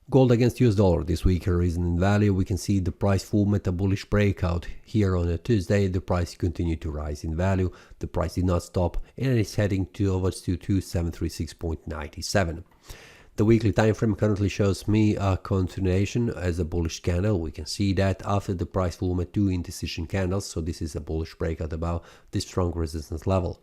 Gold against US dollar this week has risen in value. We can see the price form at a bullish breakout here on a Tuesday. The price continued to rise in value. The price did not stop and it's heading towards to 2736.97. The weekly time frame currently shows me a continuation as a bullish candle. We can see that after the price form at two indecision candles, so this is a bullish breakout above this strong resistance level.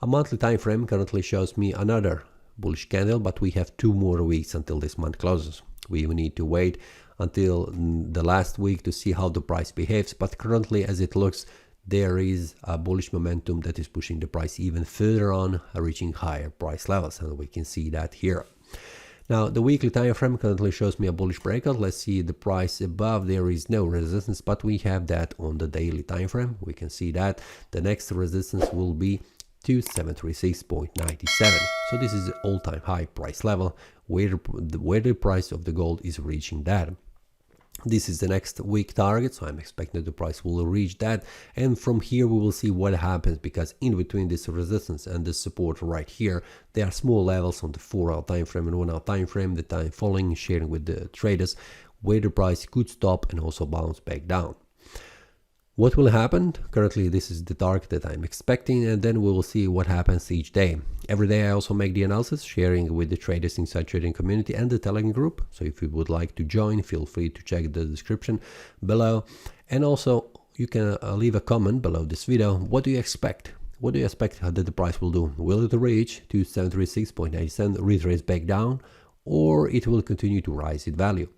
A monthly time frame currently shows me another bullish candle, but we have 2 more weeks until this month closes. We need to wait until the last week to see how the price behaves, but currently as it looks, there is a bullish momentum that is pushing the price even further on, reaching higher price levels, and we can see that here. Now the weekly time frame currently shows me a bullish breakout. Let's see the price above. There is no resistance, but we have that on the daily time frame. We can see that the next resistance will be 2736.97. So this is the all-time high price level where the price of the gold is reaching that. This is the next week target, so I'm expecting that the price will reach that, and from here we will see what happens, because in between this resistance and this support right here, there are small levels on the 4-hour time frame and 1-hour time frame that I'm following and sharing with the traders, where the price could stop and also bounce back down. What will happen? Currently this is the target that I'm expecting, and then we will see what happens each day. Every day I also make the analysis, sharing with the traders inside trading community and the Telegram group. So if you would like to join, feel free to check the description below. And also you can leave a comment below this video. What do you expect? What do you expect that the price will do? Will it reach 2736.97, retrace back down, or it will continue to rise in value?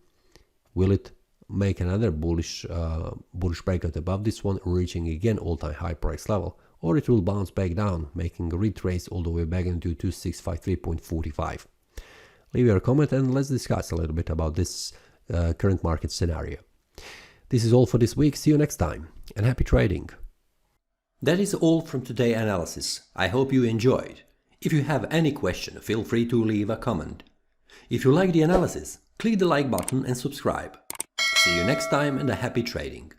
Will it make another bullish breakout above this one, reaching again all-time high price level, or it will bounce back down, making a retrace all the way back into 2653.45. Leave your comment and let's discuss a little bit about this current market scenario. This is all for this week. See you next time and happy trading. That is all from today's analysis. I hope you enjoyed. If you have any question, feel free to leave a comment. If you like the analysis, click the like button and subscribe. See you next time and a happy trading.